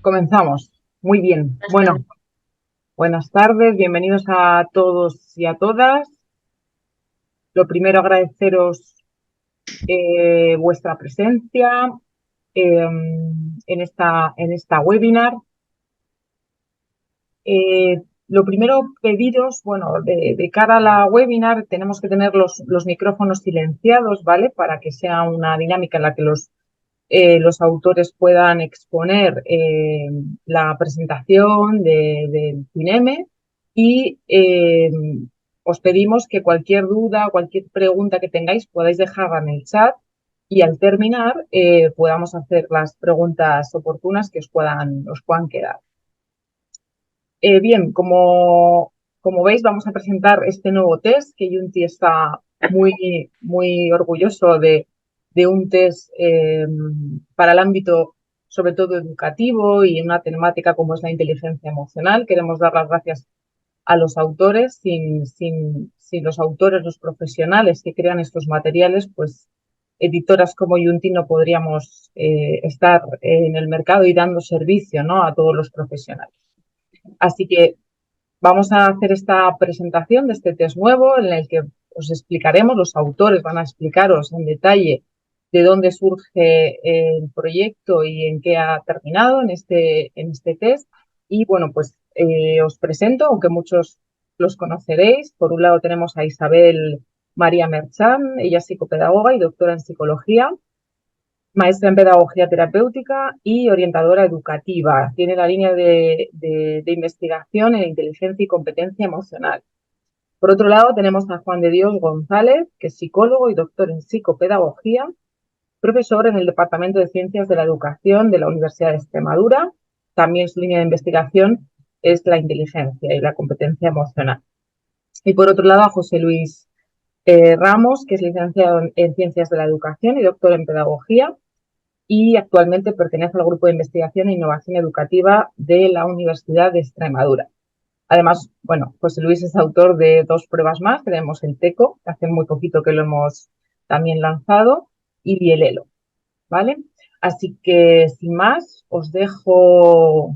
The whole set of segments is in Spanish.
Comenzamos. Muy bien. Bueno, buenas tardes, bienvenidos a todos y a todas. Lo primero, agradeceros vuestra presencia en esta webinar. Lo primero, pediros, bueno, de cara a la webinar tenemos que tener los micrófonos silenciados, ¿vale? Para que sea una dinámica en la que los autores puedan exponer la presentación del CINEME y os pedimos que cualquier duda, cualquier pregunta que tengáis podáis dejarla en el chat y al terminar podamos hacer las preguntas oportunas que os puedan quedar. Bien, como veis, vamos a presentar este nuevo test que Junti está muy orgulloso de un test para el ámbito, sobre todo educativo y una temática como es la inteligencia emocional. Queremos dar las gracias a los autores. Sin los autores, los profesionales que crean estos materiales, pues editoras como Junti no podríamos estar en el mercado y dando servicio, ¿no?, a todos los profesionales. Así que vamos a hacer esta presentación de este test nuevo en el que os explicaremos, los autores van a explicaros en detalle de dónde surge el proyecto y en qué ha terminado en este test. Y bueno, pues os presento, aunque muchos los conoceréis. Por un lado tenemos a Isabel María Merchán, ella es psicopedagoga y doctora en psicología, maestra en pedagogía terapéutica y orientadora educativa. Tiene la línea de investigación en inteligencia y competencia emocional. Por otro lado, tenemos a Juan de Dios González, que es psicólogo y doctor en psicopedagogía, profesor en el Departamento de Ciencias de la Educación de la Universidad de Extremadura. También su línea de investigación es la inteligencia y la competencia emocional. Y por otro lado, a José Luis Ramos, que es licenciado en Ciencias de la Educación y doctor en Pedagogía, y actualmente pertenece al Grupo de Investigación e Innovación Educativa de la Universidad de Extremadura. Además, bueno, José Luis es autor de 2 pruebas más. Tenemos el TECO, que hace muy poquito que lo hemos también lanzado, y Bielelo, ¿vale? Así que, sin más, os dejo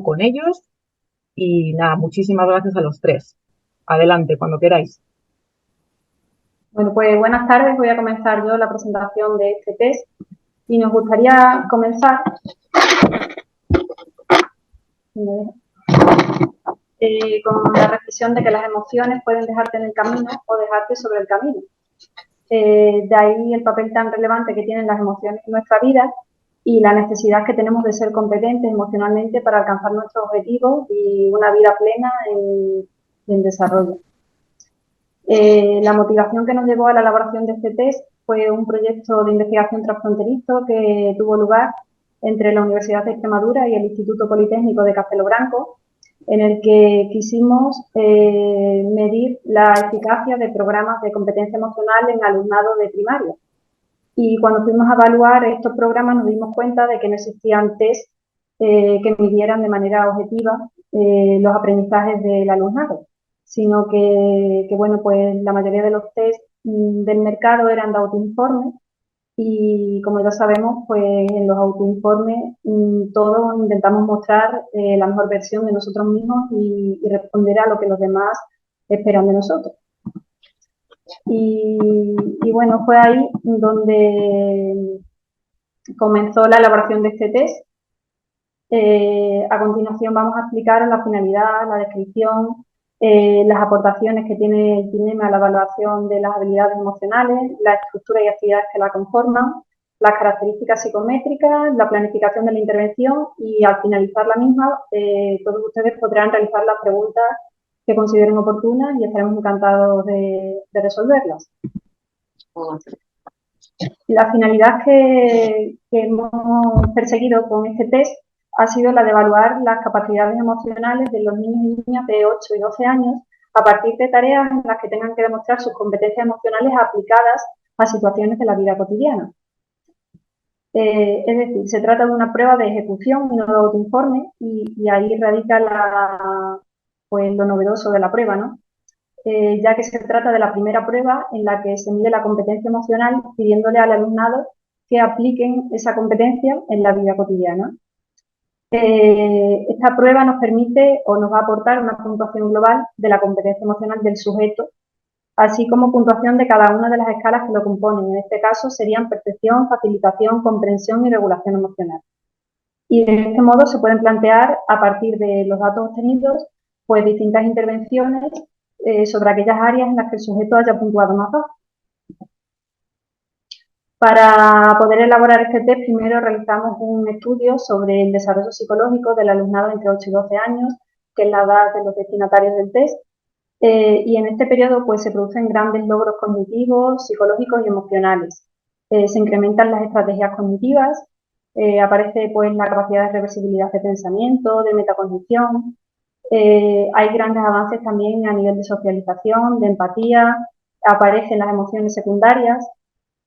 con ellos y nada, muchísimas gracias a los 3. Adelante, cuando queráis. Bueno, pues buenas tardes. Voy a comenzar yo la presentación de este test y nos gustaría comenzar con la reflexión de que las emociones pueden dejarte en el camino o dejarte sobre el camino. De ahí el papel tan relevante que tienen las emociones en nuestra vida y la necesidad que tenemos de ser competentes emocionalmente para alcanzar nuestros objetivos y una vida plena en desarrollo. La motivación que nos llevó a la elaboración de este test fue un proyecto de investigación transfronterizo que tuvo lugar entre la Universidad de Extremadura y el Instituto Politécnico de Castelo Branco, en el que quisimos medir la eficacia de programas de competencia emocional en alumnado de primaria. Y cuando fuimos a evaluar estos programas nos dimos cuenta de que no existían test que midieran de manera objetiva los aprendizajes del alumnado, sino que bueno, pues la mayoría de los test del mercado eran de autoinforme y como ya sabemos, pues en los autoinformes todos intentamos mostrar la mejor versión de nosotros mismos y responder a lo que los demás esperan de nosotros. Y bueno, fue ahí donde comenzó la elaboración de este test. A continuación vamos a explicar la finalidad, la descripción, las aportaciones que tiene el CINEME a la evaluación de las habilidades emocionales, la estructura y actividades que la conforman, las características psicométricas, la planificación de la intervención y al finalizar la misma, todos ustedes podrán realizar las preguntas que consideren oportunas y estaremos encantados de resolverlas. La finalidad que hemos perseguido con este test ha sido la de evaluar las capacidades emocionales de los niños y niñas de 8 y 12 años a partir de tareas en las que tengan que demostrar sus competencias emocionales aplicadas a situaciones de la vida cotidiana. Es decir, se trata de una prueba de ejecución y no de autoinforme y ahí radica pues, lo novedoso de la prueba, ¿no? Ya que se trata de la primera prueba en la que se mide la competencia emocional pidiéndole al alumnado que apliquen esa competencia en la vida cotidiana. Esta prueba nos permite o nos va a aportar una puntuación global de la competencia emocional del sujeto, así como puntuación de cada una de las escalas que lo componen. En este caso serían percepción, facilitación, comprensión y regulación emocional. Y de este modo se pueden plantear, a partir de los datos obtenidos, pues distintas intervenciones sobre aquellas áreas en las que el sujeto haya puntuado más bajo. Para poder elaborar este test, primero realizamos un estudio sobre el desarrollo psicológico del alumnado entre 8 y 12 años, que es la edad de los destinatarios del test, y en este periodo pues, se producen grandes logros cognitivos, psicológicos y emocionales. Se incrementan las estrategias cognitivas, aparece pues, la capacidad de reversibilidad de pensamiento, de metacognición. Hay grandes avances también a nivel de socialización, de empatía, aparecen las emociones secundarias.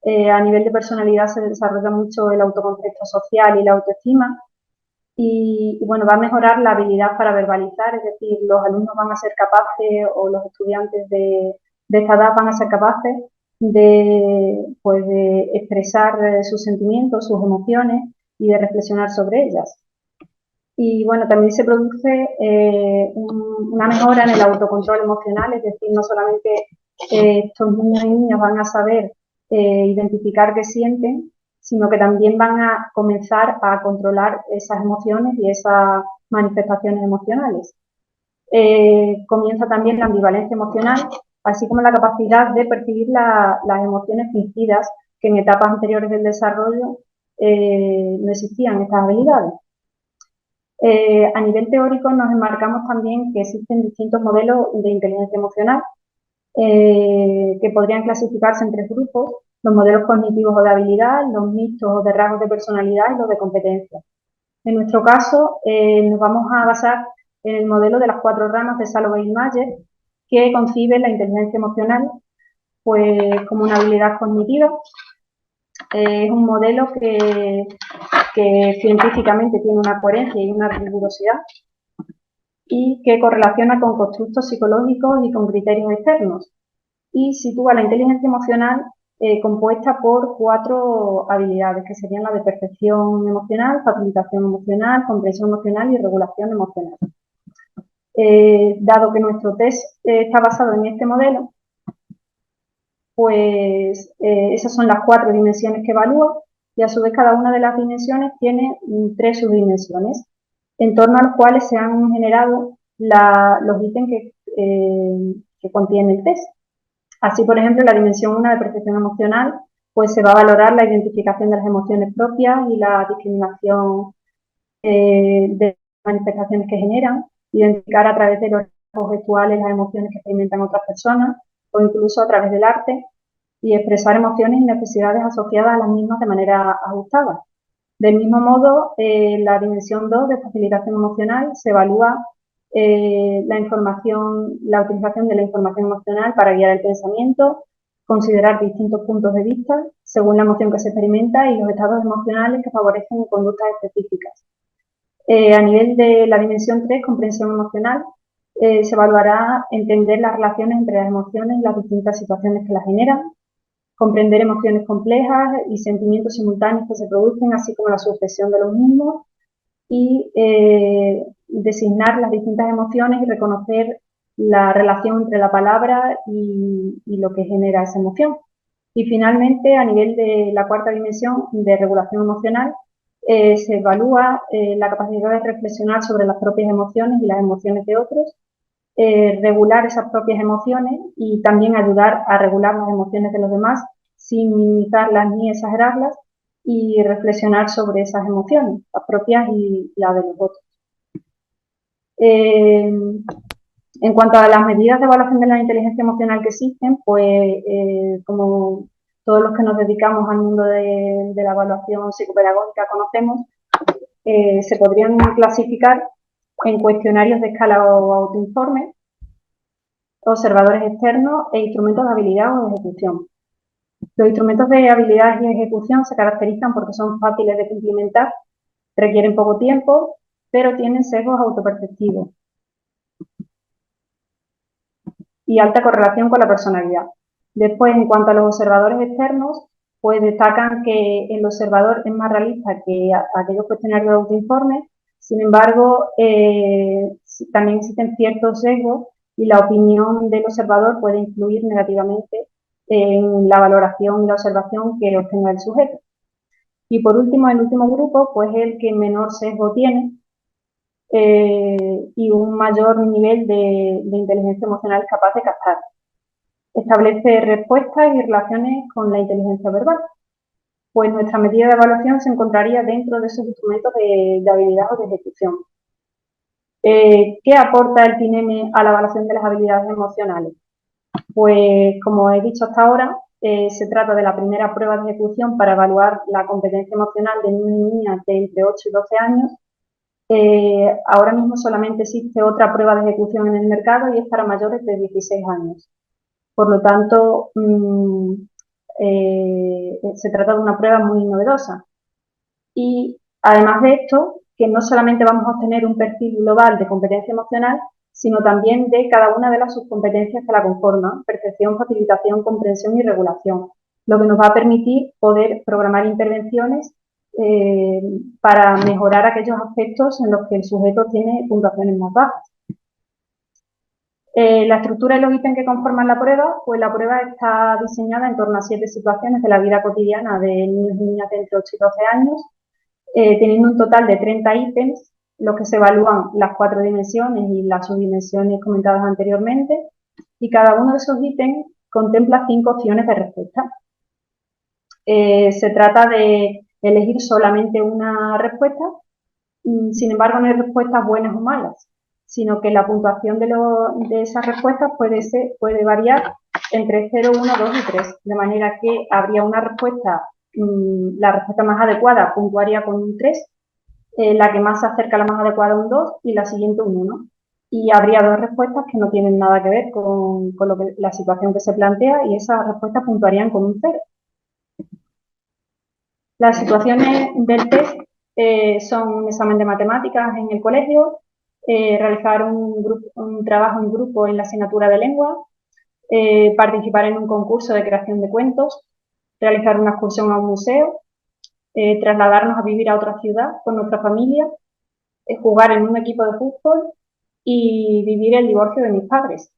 A nivel de personalidad se desarrolla mucho el autoconcepto social y la autoestima. Y bueno, va a mejorar la habilidad para verbalizar, es decir, los alumnos van a ser capaces o los estudiantes de esta edad van a ser capaces pues, de expresar sus sentimientos, sus emociones y de reflexionar sobre ellas. Y bueno, también se produce una mejora en el autocontrol emocional, es decir, no solamente estos niños y niñas van a saber identificar qué sienten, sino que también van a comenzar a controlar esas emociones y esas manifestaciones emocionales. Comienza también la ambivalencia emocional, así como la capacidad de percibir las emociones fingidas que en etapas anteriores del desarrollo no existían estas habilidades. A nivel teórico nos enmarcamos también que existen distintos modelos de inteligencia emocional que podrían clasificarse en 3 grupos: los modelos cognitivos o de habilidad, los mixtos o de rasgos de personalidad y los de competencia. En nuestro caso nos vamos a basar en el modelo de las 4 ramas de Salovey y Mayer, que concibe la inteligencia emocional pues, como una habilidad cognitiva. Es un modelo que científicamente tiene una coherencia y una rigurosidad y que correlaciona con constructos psicológicos y con criterios externos, y sitúa la inteligencia emocional compuesta por 4 habilidades, que serían las de percepción emocional, facilitación emocional, comprensión emocional y regulación emocional. Dado que nuestro test está basado en este modelo, pues esas son las 4 dimensiones que evalúa, y a su vez cada una de las dimensiones tiene 3 subdimensiones, en torno a los cuales se han generado los ítems que contiene el test. Así, por ejemplo, en la dimensión 1 de percepción emocional, pues se va a valorar la identificación de las emociones propias y la discriminación de manifestaciones que generan, identificar a través de los rasgos gestuales las emociones que experimentan otras personas, o incluso a través del arte, y expresar emociones y necesidades asociadas a las mismas de manera ajustada. Del mismo modo, la dimensión 2 de facilitación emocional se evalúa la utilización de la información emocional para guiar el pensamiento, considerar distintos puntos de vista según la emoción que se experimenta y los estados emocionales que favorecen conductas específicas. A nivel de la dimensión 3, comprensión emocional, se evaluará entender las relaciones entre las emociones y las distintas situaciones que las generan, comprender emociones complejas y sentimientos simultáneos que se producen, así como la sucesión de los mismos, y designar las distintas emociones y reconocer la relación entre la palabra y lo que genera esa emoción. Y finalmente, a nivel de la 4ª dimensión de regulación emocional, se evalúa la capacidad de reflexionar sobre las propias emociones y las emociones de otros, regular esas propias emociones y también ayudar a regular las emociones de los demás sin minimizarlas ni exagerarlas, y reflexionar sobre esas emociones, las propias y las de los otros. En cuanto a las medidas de evaluación de la inteligencia emocional que existen, pues como todos los que nos dedicamos al mundo de la evaluación psicopedagógica conocemos, se podrían clasificar en cuestionarios de escala o autoinforme, observadores externos e instrumentos de habilidad o de ejecución. Los instrumentos de habilidad y ejecución se caracterizan porque son fáciles de implementar, requieren poco tiempo, pero tienen sesgos autoperceptivos y alta correlación con la personalidad. Después, en cuanto a los observadores externos, pues destacan que el observador es más realista que aquellos cuestionarios de autoinforme, Sin embargo, también existen ciertos sesgos y la opinión del observador puede influir negativamente en la valoración y la observación que obtenga el sujeto. Y por último, el último grupo, pues el que menor sesgo tiene y un mayor nivel de inteligencia emocional es capaz de captar. Establece respuestas y relaciones con la inteligencia verbal. Pues nuestra medida de evaluación se encontraría dentro de esos instrumentos de habilidad o de ejecución. ¿Qué aporta el CINEME a la evaluación de las habilidades emocionales? Pues, como he dicho hasta ahora, se trata de la primera prueba de ejecución para evaluar la competencia emocional de niños y niñas de entre 8 y 12 años. Ahora mismo solamente existe otra prueba de ejecución en el mercado y es para mayores de 16 años. Por lo tanto, se trata de una prueba muy novedosa. Y además de esto, que no solamente vamos a obtener un perfil global de competencia emocional, sino también de cada una de las subcompetencias que la conforman: percepción, facilitación, comprensión y regulación, lo que nos va a permitir poder programar intervenciones para mejorar aquellos aspectos en los que el sujeto tiene puntuaciones más bajas. La estructura y los ítems que conforman la prueba, pues la prueba está diseñada en torno a 7 situaciones de la vida cotidiana de niños y niñas de entre 8 y 12 años, teniendo un total de 30 ítems, los que se evalúan las 4 dimensiones y las subdimensiones comentadas anteriormente, y cada uno de esos ítems contempla 5 opciones de respuesta. Se trata de elegir solamente una respuesta, sin embargo no hay respuestas buenas o malas, sino que la puntuación de esas respuestas puede variar entre 0, 1, 2 y 3, de manera que habría una respuesta, la respuesta más adecuada puntuaría con un 3, la que más se acerca a la más adecuada un 2 y la siguiente un 1. Y habría 2 respuestas que no tienen nada que ver con la situación que se plantea y esas respuestas puntuarían con un 0. Las situaciones del test son un examen de matemáticas en el colegio, realizar un trabajo en grupo en la asignatura de lengua, participar en un concurso de creación de cuentos, realizar una excursión a un museo, trasladarnos a vivir a otra ciudad con nuestra familia, jugar en un equipo de fútbol y vivir el divorcio de mis padres,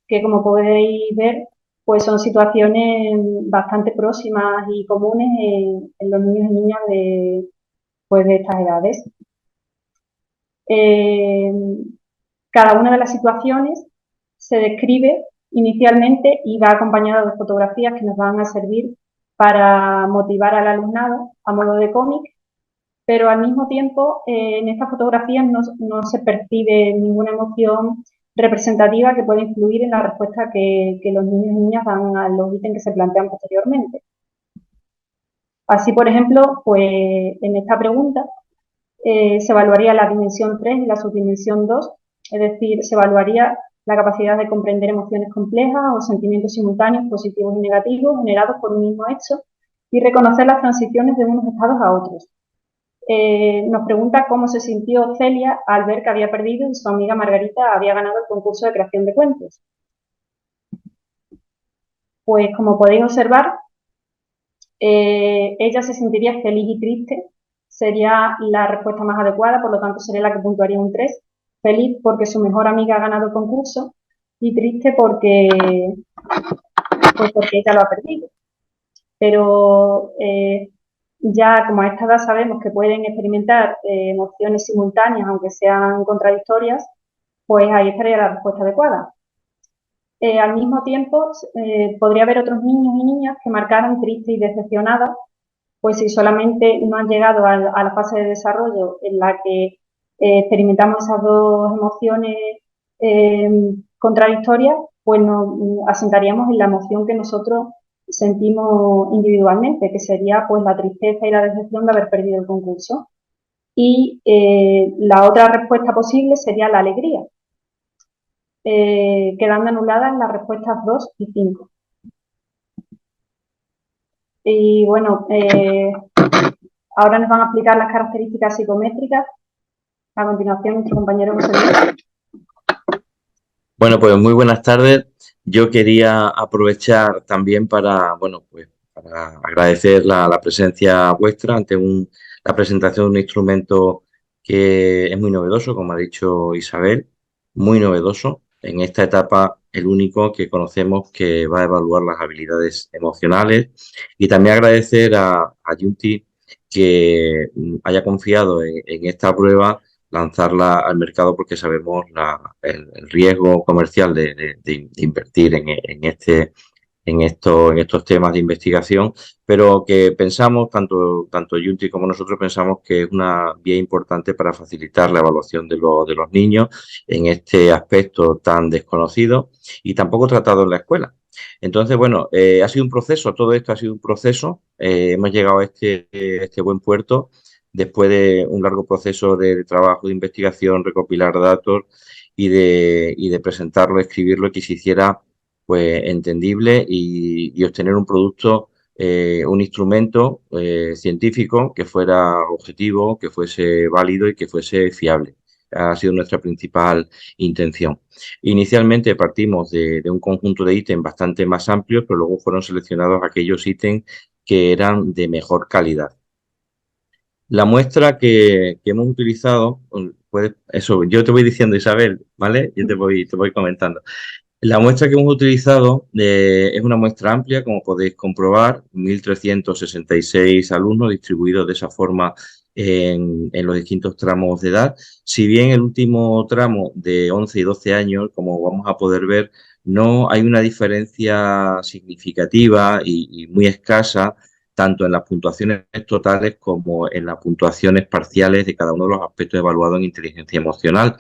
que como podéis ver, pues son situaciones bastante próximas y comunes en los niños y niñas de estas edades. Cada una de las situaciones se describe inicialmente y va acompañada de fotografías que nos van a servir para motivar al alumnado a modo de cómic, pero al mismo tiempo en estas fotografías no se percibe ninguna emoción representativa que pueda influir en la respuesta que los niños y niñas dan a los ítems que se plantean posteriormente. Así, por ejemplo, pues en esta pregunta se evaluaría la dimensión 3 y la subdimensión 2, es decir, se evaluaría la capacidad de comprender emociones complejas o sentimientos simultáneos positivos y negativos generados por un mismo hecho y reconocer las transiciones de unos estados a otros. Nos pregunta cómo se sintió Celia al ver que había perdido y su amiga Margarita había ganado el concurso de creación de cuentos. Pues como podéis observar, ella se sentiría feliz y triste, sería la respuesta más adecuada, por lo tanto sería la que puntuaría un 3. Feliz porque su mejor amiga ha ganado el concurso y triste porque ella lo ha perdido. Pero ya como a esta edad sabemos que pueden experimentar emociones simultáneas, aunque sean contradictorias, pues ahí estaría la respuesta adecuada. Al mismo tiempo, podría haber otros niños y niñas que marcaran triste y decepcionada, pues si solamente no han llegado a la fase de desarrollo en la que experimentamos esas dos emociones contradictorias, pues nos asentaríamos en la emoción que nosotros sentimos individualmente, que sería pues la tristeza y la decepción de haber perdido el concurso. Y la otra respuesta posible sería la alegría, quedando anuladas las respuestas 2 y 5. Y bueno, ahora nos van a explicar las características psicométricas. A continuación, nuestro compañero José Luis. Bueno, pues muy buenas tardes. Yo quería aprovechar también para, bueno, pues para agradecer la presencia vuestra ante la presentación de un instrumento que es muy novedoso, como ha dicho Isabel, muy novedoso. En esta etapa, el único que conocemos que va a evaluar las habilidades emocionales. Y también agradecer a Yunti que haya confiado en esta prueba, lanzarla al mercado, porque sabemos el riesgo comercial de invertir en estos temas de investigación, pero que pensamos, tanto Yunti como nosotros pensamos que es una vía importante para facilitar la evaluación de los niños en este aspecto tan desconocido y tampoco tratado en la escuela. Entonces, bueno, ha sido un proceso, todo esto ha sido un proceso. Hemos llegado a este buen puerto después de un largo proceso de trabajo, de investigación, recopilar datos y de presentarlo, escribirlo y que se hiciera pues entendible y obtener un producto, un instrumento científico que fuera objetivo, que fuese válido y que fuese fiable. Ha sido nuestra principal intención. Inicialmente partimos de un conjunto de ítems bastante más amplios, pero luego fueron seleccionados aquellos ítems que eran de mejor calidad. La muestra que hemos utilizado, pues eso, yo te voy diciendo, Isabel, ¿vale? Yo te voy comentando. La muestra que hemos utilizado es una muestra amplia, como podéis comprobar, 1.366 alumnos distribuidos de esa forma en los distintos tramos de edad. Si bien el último tramo de 11 y 12 años, como vamos a poder ver, no hay una diferencia significativa y muy escasa, tanto en las puntuaciones totales como en las puntuaciones parciales de cada uno de los aspectos evaluados en inteligencia emocional.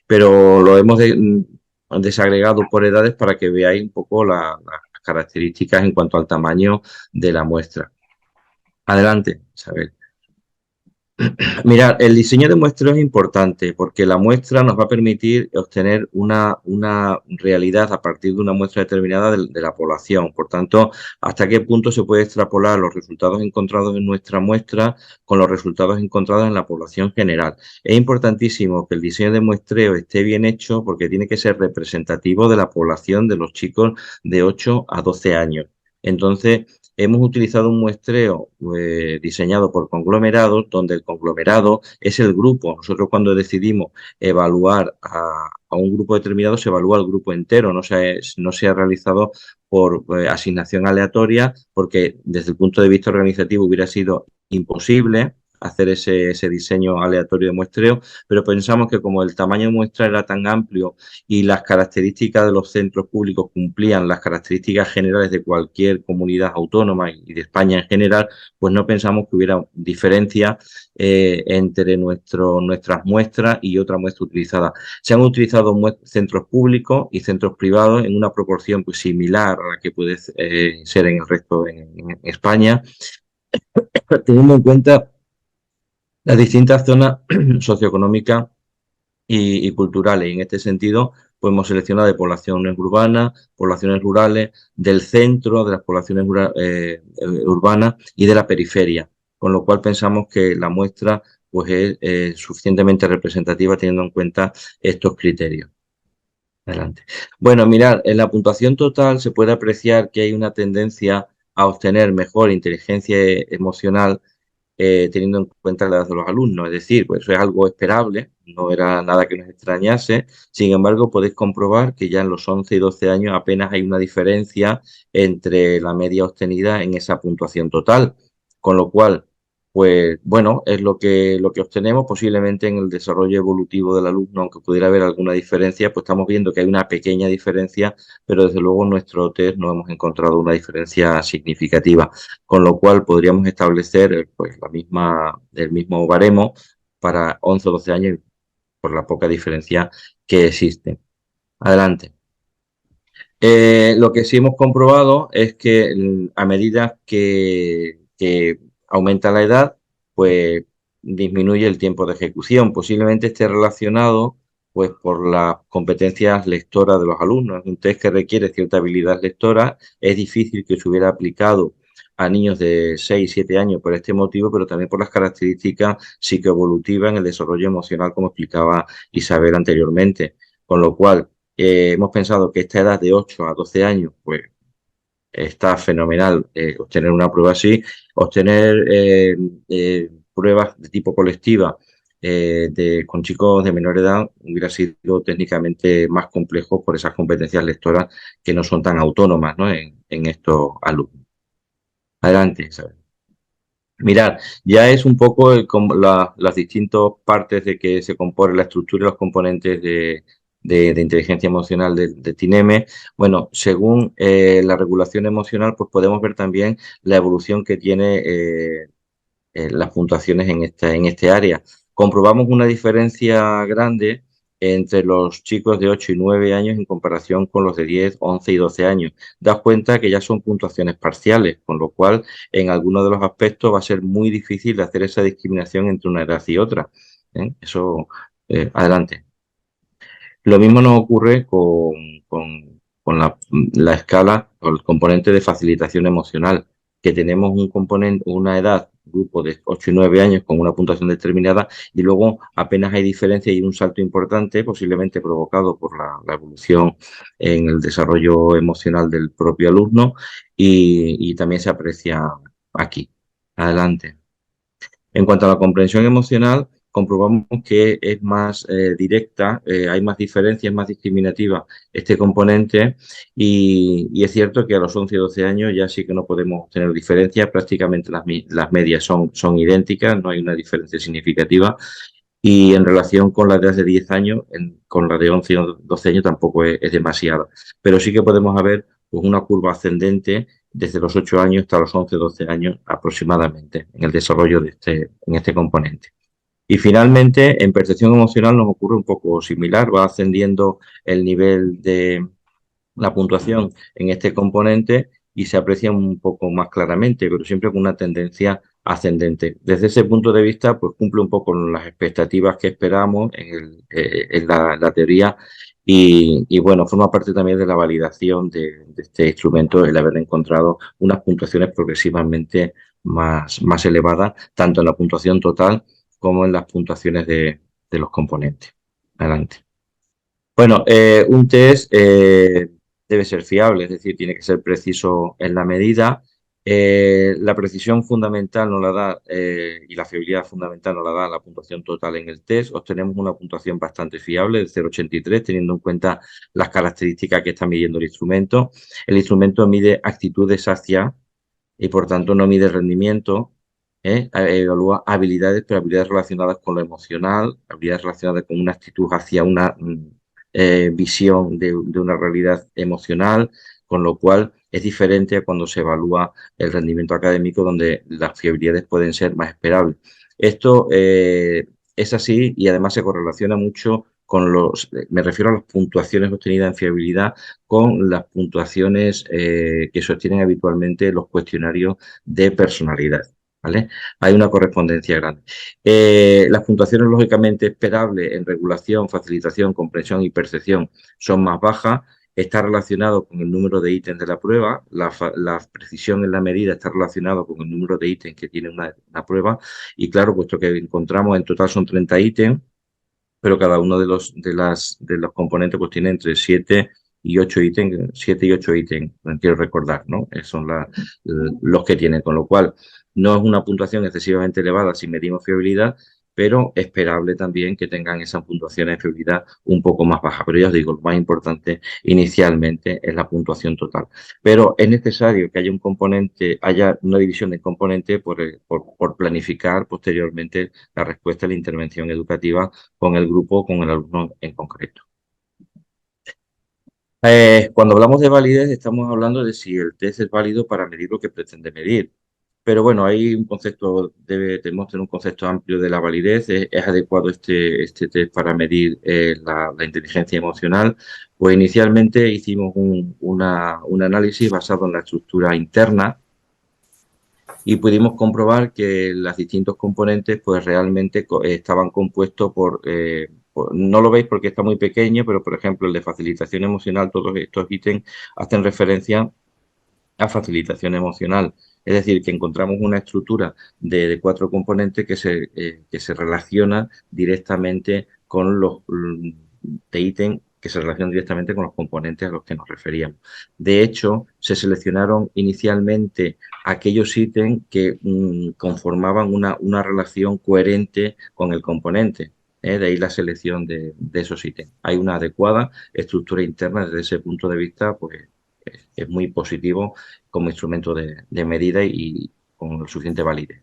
Pero lo hemos desagregado por edades para que veáis un poco las características en cuanto al tamaño de la muestra. Adelante, Isabel. Mirad, el diseño de muestreo es importante porque la muestra nos va a permitir obtener una realidad a partir de una muestra determinada de la población. Por tanto, hasta qué punto se puede extrapolar los resultados encontrados en nuestra muestra con los resultados encontrados en la población general. Es importantísimo que el diseño de muestreo esté bien hecho porque tiene que ser representativo de la población de los chicos de 8 a 12 años. Entonces, hemos utilizado un muestreo diseñado por conglomerados, donde el conglomerado es el grupo. Nosotros cuando decidimos evaluar a un grupo determinado, se evalúa el grupo entero, no se ha realizado por asignación aleatoria, porque desde el punto de vista organizativo hubiera sido imposible hacer ese diseño aleatorio de muestreo, pero pensamos que como el tamaño de muestra era tan amplio y las características de los centros públicos cumplían las características generales de cualquier comunidad autónoma y de España en general, pues no pensamos que hubiera diferencia entre nuestras muestras y otra muestra utilizada. Se han utilizado centros públicos y centros privados en una proporción pues, similar a la que puede ser en el resto en España, teniendo en cuenta las distintas zonas socioeconómicas y culturales. Y en este sentido, pues hemos seleccionado de poblaciones urbanas, poblaciones rurales, del centro, de las poblaciones urbanas y de la periferia. Con lo cual pensamos que la muestra pues, es suficientemente representativa teniendo en cuenta estos criterios. Adelante. Bueno, mirad, en la puntuación total se puede apreciar que hay una tendencia a obtener mejor inteligencia emocional teniendo en cuenta la edad de los alumnos. Es decir, pues eso es algo esperable, no era nada que nos extrañase. Sin embargo, podéis comprobar que ya en los 11 y 12 años apenas hay una diferencia entre la media obtenida en esa puntuación total. Con lo cual, pues bueno, es lo que obtenemos posiblemente en el desarrollo evolutivo del alumno, aunque pudiera haber alguna diferencia, pues estamos viendo que hay una pequeña diferencia, pero desde luego en nuestro test no hemos encontrado una diferencia significativa, con lo cual podríamos establecer pues el mismo baremo para 11 o 12 años por la poca diferencia que existe. Adelante. Lo que sí hemos comprobado es que a medida que aumenta la edad, pues disminuye el tiempo de ejecución. Posiblemente esté relacionado pues por las competencias lectoras de los alumnos. Un test que requiere cierta habilidad lectora. Es difícil que se hubiera aplicado a niños de 6, 7 años por este motivo, pero también por las características psicoevolutivas en el desarrollo emocional, como explicaba Isabel anteriormente. Con lo cual, hemos pensado que esta edad de 8 a 12 años, pues está fenomenal obtener una prueba así. Obtener pruebas de tipo colectiva con chicos de menor edad hubiera sido técnicamente más complejo por esas competencias lectoras que no son tan autónomas, ¿no? En estos alumnos. Adelante, Isabel. Mirad, ya es un poco las distintas partes de que se compone la estructura y los componentes de inteligencia emocional de TINEME. Bueno, según la regulación emocional, pues podemos ver también la evolución que tiene las puntuaciones en este área. Comprobamos una diferencia grande entre los chicos de 8 y 9 años en comparación con los de 10, 11 y 12 años. Das cuenta que ya son puntuaciones parciales, con lo cual en algunos de los aspectos va a ser muy difícil hacer esa discriminación entre una edad y otra. Eso, adelante. Lo mismo nos ocurre con la escala o el componente de facilitación emocional, que tenemos un componente, una edad, grupo de 8 y 9 años con una puntuación determinada y luego apenas hay diferencia y un salto importante, posiblemente provocado por la evolución en el desarrollo emocional del propio alumno y también se aprecia aquí. Adelante. En cuanto a la comprensión emocional, comprobamos que es más directa, hay más diferencias, más discriminativa este componente y es cierto que a los 11 y 12 años ya sí que no podemos tener diferencias, prácticamente las medias son idénticas, no hay una diferencia significativa y en relación con la de 10 años, con la de 11 y 12 años tampoco es demasiada, pero sí que podemos ver pues, una curva ascendente desde los 8 años hasta los 11 12 años aproximadamente en el desarrollo en este componente. Y finalmente, en percepción emocional nos ocurre un poco similar, va ascendiendo el nivel de la puntuación en este componente y se aprecia un poco más claramente, pero siempre con una tendencia ascendente. Desde ese punto de vista, pues cumple un poco con las expectativas que esperamos en la teoría y, bueno, forma parte también de la validación de este instrumento el haber encontrado unas puntuaciones progresivamente más elevadas, tanto en la puntuación total como en las puntuaciones de los componentes. Adelante. Bueno, un test debe ser fiable, es decir, tiene que ser preciso en la medida. La precisión fundamental no la da y la fiabilidad fundamental no la da la puntuación total en el test. Obtenemos una puntuación bastante fiable de 0,83 teniendo en cuenta las características que está midiendo el instrumento. El instrumento mide actitudes hacia y por tanto no mide rendimiento. Evalúa habilidades, pero habilidades relacionadas con lo emocional, habilidades relacionadas con una actitud hacia una visión de una realidad emocional, con lo cual es diferente a cuando se evalúa el rendimiento académico, donde las fiabilidades pueden ser más esperables. Esto es así y además se correlaciona mucho con me refiero a las puntuaciones obtenidas en fiabilidad con las puntuaciones que sostienen habitualmente los cuestionarios de personalidad. ¿Vale? Hay una correspondencia grande. Las puntuaciones lógicamente esperables en regulación, facilitación, comprensión y percepción son más bajas. Está relacionado con el número de ítems de la prueba. La precisión en la medida está relacionado con el número de ítems que tiene una prueba. Y claro, puesto que encontramos en total son 30 ítems, pero cada uno de los componentes pues tiene entre 7 y 8 ítems, 7 y 8 ítems, quiero recordar, ¿no? Son los que tienen, con lo cual no es una puntuación excesivamente elevada si medimos fiabilidad, pero esperable también que tengan esa puntuación de fiabilidad un poco más baja. Pero ya os digo, lo más importante inicialmente es la puntuación total. Pero es necesario que haya un componente, haya una división de componente por planificar posteriormente la respuesta a la intervención educativa con el grupo, con el alumno en concreto. Cuando hablamos de validez estamos hablando de si el test es válido para medir lo que pretende medir. Pero bueno, hay un concepto, debemos tener un concepto amplio de la validez. ¿Es adecuado este test para medir la inteligencia emocional? Pues inicialmente hicimos un análisis basado en la estructura interna y pudimos comprobar que los distintos componentes pues realmente estaban compuestos no lo veis porque está muy pequeño, pero por ejemplo el de facilitación emocional, todos estos ítems hacen referencia a facilitación emocional. Es decir, que encontramos una estructura de 4 componentes que se relaciona directamente con los de ítem que se relacionan directamente con los componentes a los que nos referíamos. De hecho, se seleccionaron inicialmente aquellos ítems que conformaban una relación coherente con el componente. De ahí la selección de esos ítems. Hay una adecuada estructura interna desde ese punto de vista, pues es muy positivo como instrumento de medida y con suficiente validez.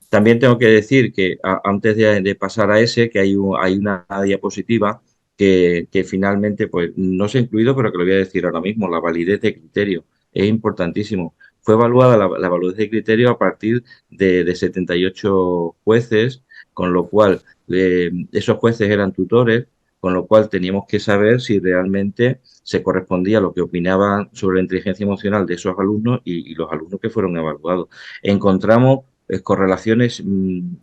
También tengo que decir que antes de pasar a ese, que hay una diapositiva que finalmente pues no se ha incluido, pero que lo voy a decir ahora mismo, la validez de criterio. Es importantísimo. Fue evaluada la validez de criterio a partir de 78 jueces, con lo cual esos jueces eran tutores, con lo cual teníamos que saber si realmente se correspondía a lo que opinaban sobre la inteligencia emocional de esos alumnos y los alumnos que fueron evaluados. Encontramos correlaciones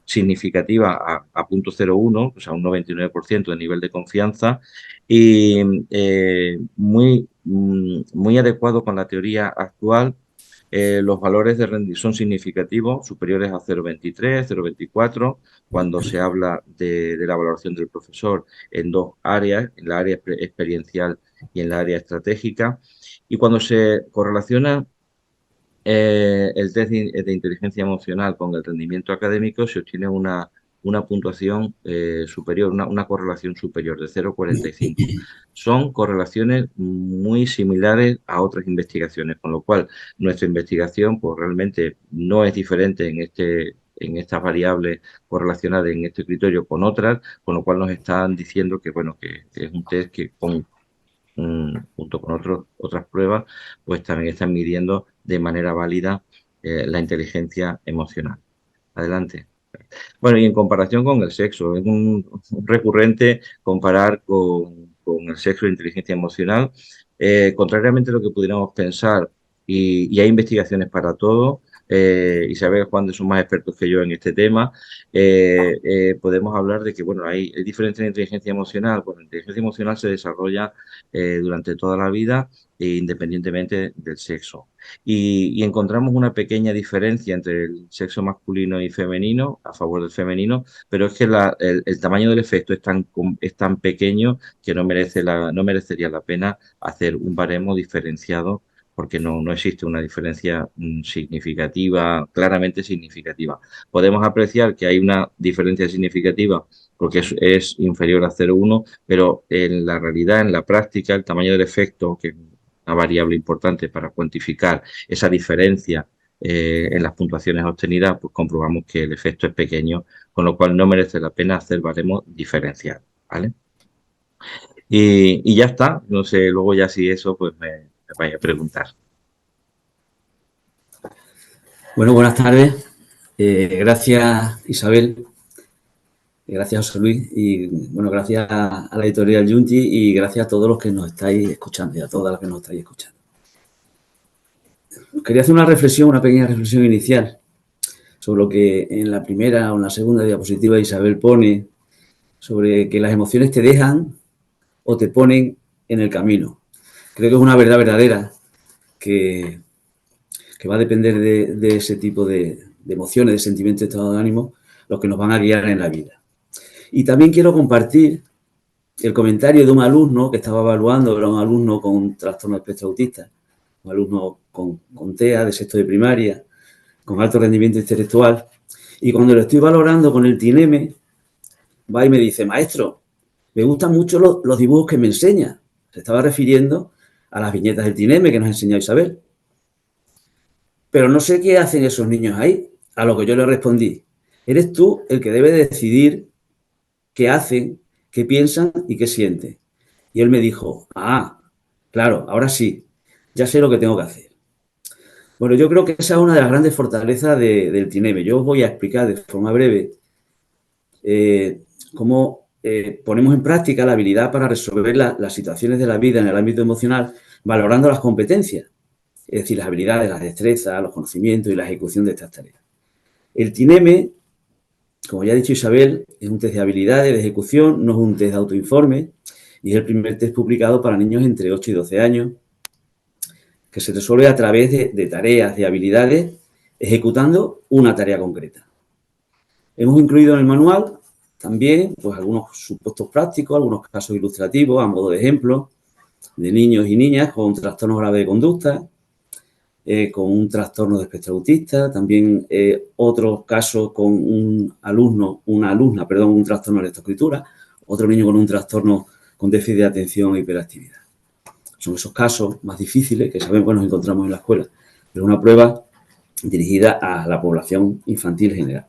significativas a 0,01, o sea, un 99% de nivel de confianza y muy adecuado con la teoría actual. Los valores de rendición son significativos, superiores a 0,23, 0,24, cuando se habla de la valoración del profesor en dos áreas, en la área experiencial y en la área estratégica. Y cuando se correlaciona el test de inteligencia emocional con el rendimiento académico, se obtiene una puntuación superior, una correlación superior de 0,45. Son correlaciones muy similares a otras investigaciones, con lo cual nuestra investigación pues realmente no es diferente en estas variables correlacionadas en este criterio con otras, con lo cual nos están diciendo que, bueno, que es un test que junto con otras pruebas, pues también están midiendo de manera válida la inteligencia emocional. Adelante. Bueno, y en comparación con el sexo, es un recurrente comparar con el sexo e inteligencia emocional. Contrariamente a lo que pudiéramos pensar, y hay investigaciones para todo, Isabel y Juan son más expertos que yo en este tema, podemos hablar de que, bueno, hay diferencias en inteligencia emocional. Bueno, la inteligencia emocional se desarrolla durante toda la vida, independientemente del sexo. Y encontramos una pequeña diferencia entre el sexo masculino y femenino, a favor del femenino, pero es que el tamaño del efecto es tan pequeño que no merecería la pena hacer un baremo diferenciado, porque no existe una diferencia significativa, claramente significativa. Podemos apreciar que hay una diferencia significativa porque es inferior a 0,1, pero en la realidad, en la práctica, el tamaño del efecto, que es una variable importante para cuantificar esa diferencia en las puntuaciones obtenidas, pues comprobamos que el efecto es pequeño, con lo cual no merece la pena hacer baremos diferenciados, ¿vale? Y ya está, no sé, luego ya si eso, pues me vaya a preguntar. Bueno, buenas tardes. Gracias, Isabel. Gracias, José Luis. Y, bueno, gracias a la editorial Junti y gracias a todos los que nos estáis escuchando y a todas las que nos estáis escuchando. Quería hacer una pequeña reflexión inicial sobre lo que en la primera o en la segunda diapositiva Isabel pone sobre que las emociones te dejan o te ponen en el camino. Creo que es una verdad verdadera que va a depender de ese tipo de emociones, de sentimientos, de estado de ánimo, los que nos van a guiar en la vida. Y también quiero compartir el comentario de un alumno que estaba evaluando, era un alumno con trastorno de espectro autista, un alumno con TEA de sexto de primaria, con alto rendimiento intelectual, y cuando lo estoy valorando con el TINEME, va y me dice: maestro, me gustan mucho los dibujos que me enseña. Se estaba refiriendo a las viñetas del TINEME que nos ha enseñado Isabel. Pero no sé qué hacen esos niños ahí. A lo que yo le respondí: eres tú el que debe decidir qué hacen, qué piensan y qué sienten. Y él me dijo: claro, ahora sí, ya sé lo que tengo que hacer. Bueno, yo creo que esa es una de las grandes fortalezas del TINEME. Yo os voy a explicar de forma breve cómo ponemos en práctica la habilidad para resolver las situaciones de la vida en el ámbito emocional, valorando las competencias, es decir, las habilidades, las destrezas, los conocimientos y la ejecución de estas tareas. El TINEME, como ya ha dicho Isabel, es un test de habilidades, de ejecución, no es un test de autoinforme, y es el primer test publicado para niños entre 8 y 12 años, que se resuelve a través de tareas, de habilidades, ejecutando una tarea concreta. Hemos incluido en el manual También, pues algunos supuestos prácticos, algunos casos ilustrativos a modo de ejemplo de niños y niñas con trastornos graves de conducta, con un trastorno de espectro autista, también otros casos con un trastorno de lectoescritura, otro niño con un trastorno con déficit de atención e hiperactividad. Son esos casos más difíciles que sabemos que nos encontramos en la escuela, pero una prueba dirigida a la población infantil general.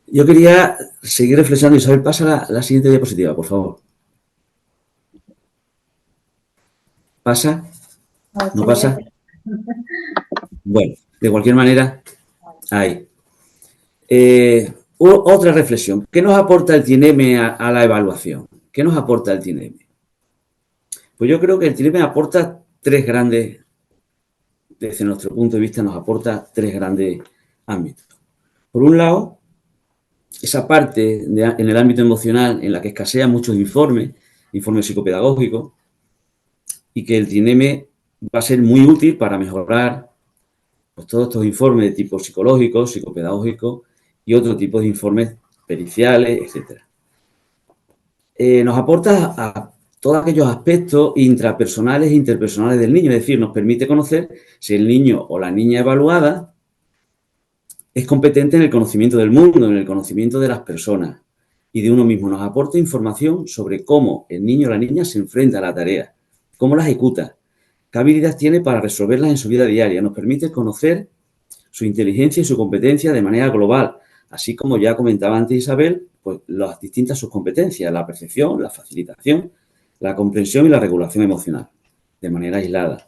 Yo quería seguir reflexionando. Isabel, pasa la siguiente diapositiva, por favor. ¿Pasa? ¿No pasa? Bueno, de cualquier manera, ahí. Otra reflexión. ¿Qué nos aporta el TINEME a la evaluación? ¿Qué nos aporta el TINEME? Pues yo creo que el TINEME aporta desde nuestro punto de vista, nos aporta tres grandes ámbitos. Por un lado, esa parte en el ámbito emocional en la que escasean muchos informes psicopedagógicos, y que el TINEME va a ser muy útil para mejorar pues, todos estos informes de tipo psicológico, psicopedagógico y otro tipo de informes periciales, etc. Nos aporta a todos aquellos aspectos intrapersonales e interpersonales del niño, es decir, nos permite conocer si el niño o la niña evaluada es competente en el conocimiento del mundo, en el conocimiento de las personas y de uno mismo. Nos aporta información sobre cómo el niño o la niña se enfrenta a la tarea, cómo la ejecuta, qué habilidades tiene para resolverlas en su vida diaria. Nos permite conocer su inteligencia y su competencia de manera global, así como ya comentaba antes Isabel, pues las distintas subcompetencias, la percepción, la facilitación, la comprensión y la regulación emocional, de manera aislada.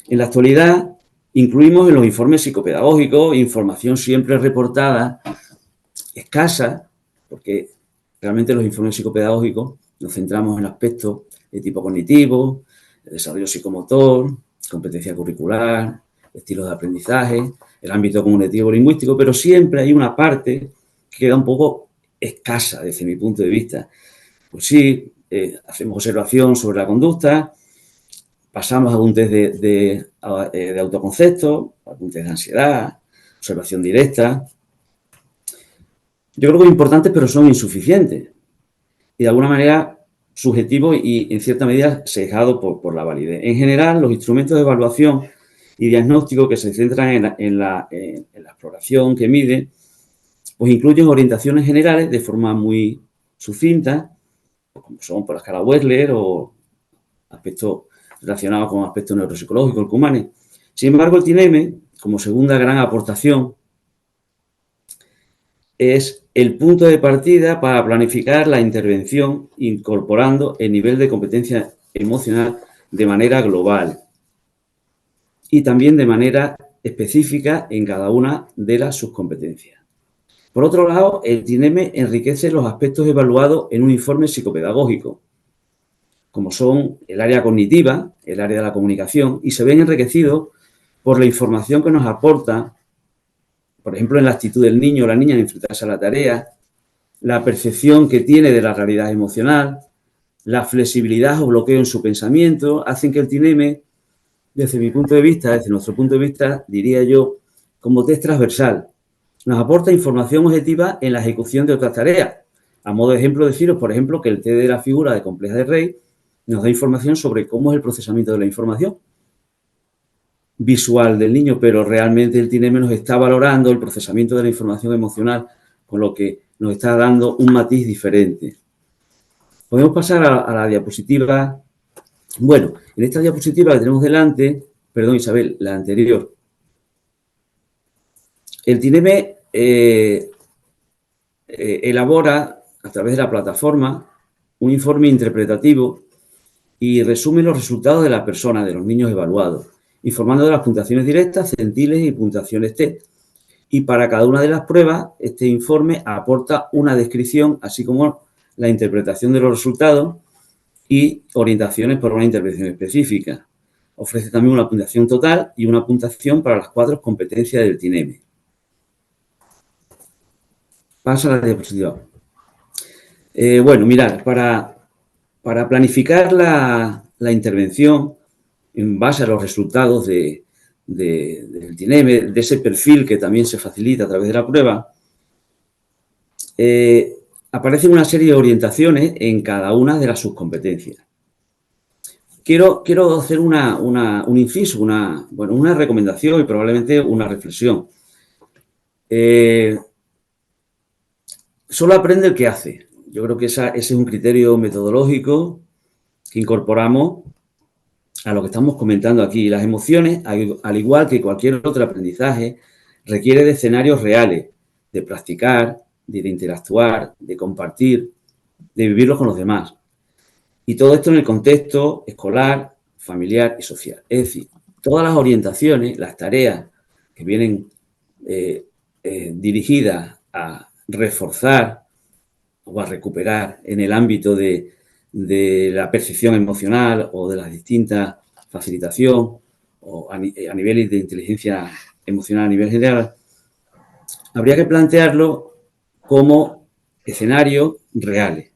En la actualidad, incluimos en los informes psicopedagógicos información siempre reportada, escasa, porque realmente los informes psicopedagógicos nos centramos en aspectos de tipo cognitivo, de desarrollo psicomotor, competencia curricular, estilos de aprendizaje, el ámbito comunicativo lingüístico, pero siempre hay una parte que queda un poco escasa desde mi punto de vista. Pues sí, hacemos observación sobre la conducta, pasamos a un test de autoconcepto, a un test de ansiedad, observación directa. Yo creo que son importantes, pero son insuficientes. Y de alguna manera subjetivos y, en cierta medida, sesgados por la validez. En general, los instrumentos de evaluación y diagnóstico que se centran en la exploración que mide, pues incluyen orientaciones generales de forma muy sucinta, como son por la escala Wechsler o aspectos relacionados con aspectos neuropsicológicos, el Kumane. Sin embargo, el TINEME, como segunda gran aportación, es el punto de partida para planificar la intervención incorporando el nivel de competencia emocional de manera global y también de manera específica en cada una de las subcompetencias. Por otro lado, el TINEME enriquece los aspectos evaluados en un informe psicopedagógico, como son el área cognitiva, el área de la comunicación, y se ven enriquecidos por la información que nos aporta, por ejemplo, en la actitud del niño o la niña en enfrentarse a la tarea, la percepción que tiene de la realidad emocional, la flexibilidad o bloqueo en su pensamiento, hacen que el TINEME, desde mi punto de vista, desde nuestro punto de vista, diría yo, como test transversal, nos aporta información objetiva en la ejecución de otras tareas. A modo de ejemplo, deciros, por ejemplo, que el test de la figura de compleja de Rey nos da información sobre cómo es el procesamiento de la información visual del niño, pero realmente el TINEME nos está valorando el procesamiento de la información emocional, con lo que nos está dando un matiz diferente. Podemos pasar a la diapositiva. Bueno, en esta diapositiva que tenemos delante, perdón Isabel, la anterior, el TINEME elabora a través de la plataforma un informe interpretativo y resume los resultados de la persona, de los niños evaluados, informando de las puntuaciones directas, centiles y puntuaciones test. Y para cada una de las pruebas, este informe aporta una descripción, así como la interpretación de los resultados y orientaciones para una intervención específica. Ofrece también una puntuación total y una puntuación para las 4 competencias del TINEME. Pasa a la diapositiva. Bueno, mirad, para planificar la intervención en base a los resultados del TINEME, de ese perfil que también se facilita a través de la prueba, aparecen una serie de orientaciones en cada una de las subcompetencias. Quiero hacer un inciso, una recomendación y probablemente una reflexión. Solo aprende el que hace. Yo creo que ese es un criterio metodológico que incorporamos a lo que estamos comentando aquí. Las emociones, al igual que cualquier otro aprendizaje, requiere de escenarios reales, de practicar, de interactuar, de compartir, de vivirlos con los demás. Y todo esto en el contexto escolar, familiar y social. Es decir, todas las orientaciones, las tareas que vienen dirigidas a reforzar o a recuperar en el ámbito de la percepción emocional o de las distintas facilitación o a nivel de inteligencia emocional a nivel general, habría que plantearlo como escenarios reales.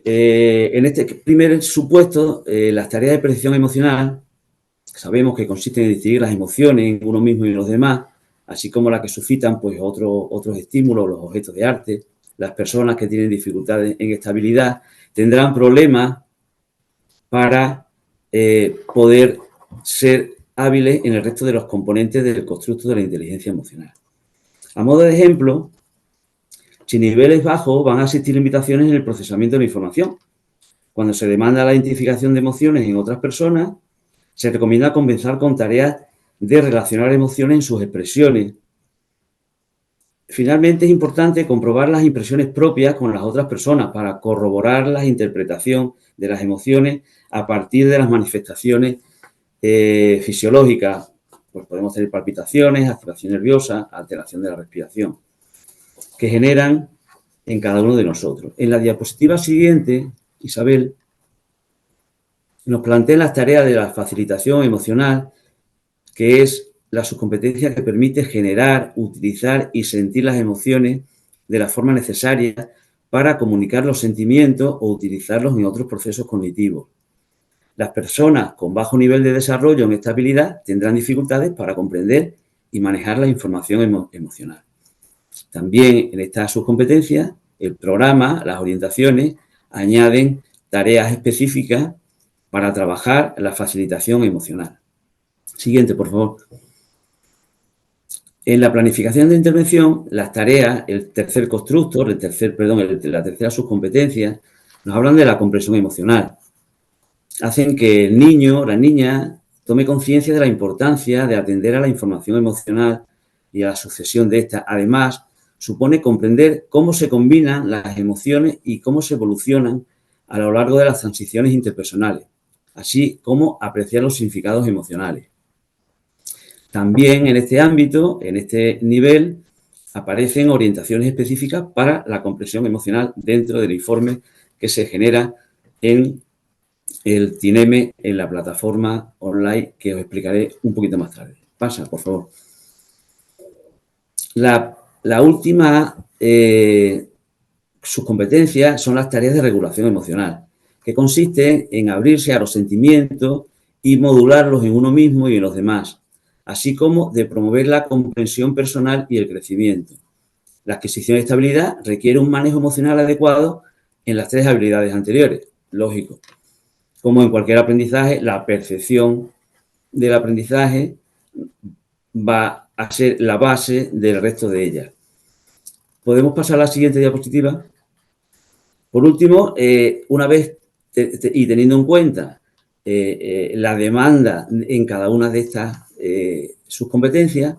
En este primer supuesto, las tareas de percepción emocional sabemos que consisten en distinguir las emociones en uno mismo y en los demás, así como las que suscitan pues, otros estímulos, los objetos de arte. Las personas que tienen dificultades en estabilidad tendrán problemas para poder ser hábiles en el resto de los componentes del constructo de la inteligencia emocional. A modo de ejemplo, si niveles bajos van a existir limitaciones en el procesamiento de la información. Cuando se demanda la identificación de emociones en otras personas, se recomienda comenzar con tareas de relacionar emociones en sus expresiones. Finalmente, es importante comprobar las impresiones propias con las otras personas para corroborar la interpretación de las emociones a partir de las manifestaciones fisiológicas. Pues podemos tener palpitaciones, activación nerviosa, alteración de la respiración, que generan en cada uno de nosotros. En la diapositiva siguiente, Isabel, nos plantea las tareas de la facilitación emocional, que es la subcompetencia que permite generar, utilizar y sentir las emociones de la forma necesaria para comunicar los sentimientos o utilizarlos en otros procesos cognitivos. Las personas con bajo nivel de desarrollo en esta habilidad tendrán dificultades para comprender y manejar la información emocional. También en esta subcompetencia, el programa, las orientaciones, añaden tareas específicas para trabajar la facilitación emocional. Siguiente, por favor. En la planificación de intervención, las tareas, el tercer constructo, la tercera subcompetencia, nos hablan de la comprensión emocional. Hacen que el niño o la niña tome conciencia de la importancia de atender a la información emocional y a la sucesión de esta. Además, supone comprender cómo se combinan las emociones y cómo se evolucionan a lo largo de las transiciones interpersonales, así como apreciar los significados emocionales. También en este ámbito, en este nivel, aparecen orientaciones específicas para la comprensión emocional dentro del informe que se genera en el TINEME, en la plataforma online que os explicaré un poquito más tarde. Pasa, por favor. La última subcompetencia son las tareas de regulación emocional, que consisten en abrirse a los sentimientos y modularlos en uno mismo y en los demás, así como de promover la comprensión personal y el crecimiento. La adquisición de estabilidad requiere un manejo emocional adecuado en las tres habilidades anteriores, lógico. Como en cualquier aprendizaje, la percepción del aprendizaje va a ser la base del resto de ellas. ¿Podemos pasar a la siguiente diapositiva? Por último, una vez y teniendo en cuenta la demanda en cada una de estas subcompetencias,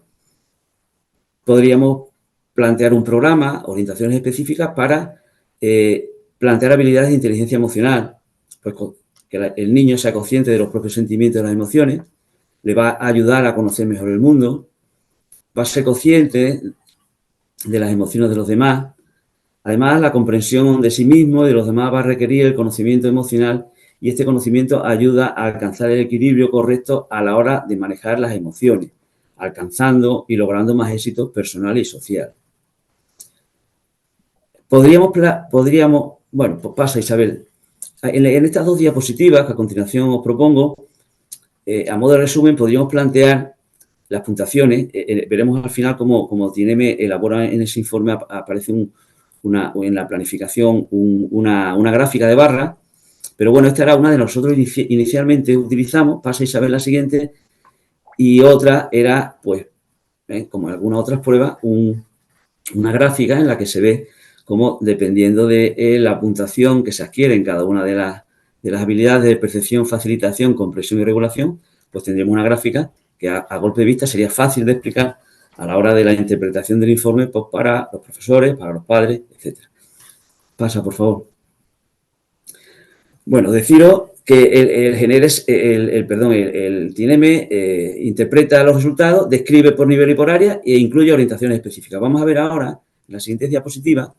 podríamos plantear un programa, orientaciones específicas para plantear habilidades de inteligencia emocional, pues que el niño sea consciente de los propios sentimientos y las emociones, le va a ayudar a conocer mejor el mundo, va a ser consciente de las emociones de los demás. Además, la comprensión de sí mismo y de los demás va a requerir el conocimiento emocional y este conocimiento ayuda a alcanzar el equilibrio correcto a la hora de manejar las emociones, alcanzando y logrando más éxitos personales y sociales. Bueno, pues pasa, Isabel. En estas dos diapositivas que a continuación os propongo, a modo de resumen, podríamos plantear las puntuaciones. Veremos al final cómo TINEME elabora en ese informe, aparece en la planificación una gráfica de barra, pero bueno, esta era una de nosotros inicialmente utilizamos, pasa Isabel la siguiente, y otra era, pues, como en algunas otras pruebas, una gráfica en la que se ve cómo, dependiendo de la puntuación que se adquiere en cada una de las habilidades de percepción, facilitación, comprensión y regulación, pues tendríamos una gráfica que a golpe de vista sería fácil de explicar a la hora de la interpretación del informe, pues para los profesores, para los padres, etc. Pasa, por favor. Bueno, deciros que el TINEME interpreta los resultados, describe por nivel y por área e incluye orientaciones específicas. Vamos a ver ahora, en la siguiente diapositiva,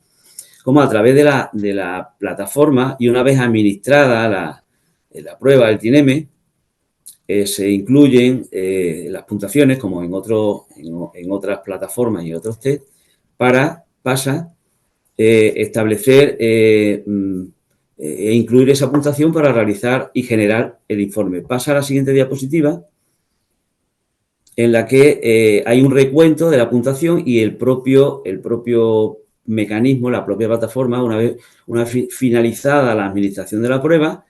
cómo a través de la plataforma y una vez administrada la prueba del TINEME, se incluyen las puntuaciones, como en otras plataformas y otros test, para establecer e incluir esa puntuación para realizar y generar el informe. Pasa a la siguiente diapositiva, en la que hay un recuento de la puntuación y el propio mecanismo, la propia plataforma, una vez finalizada la administración de la prueba,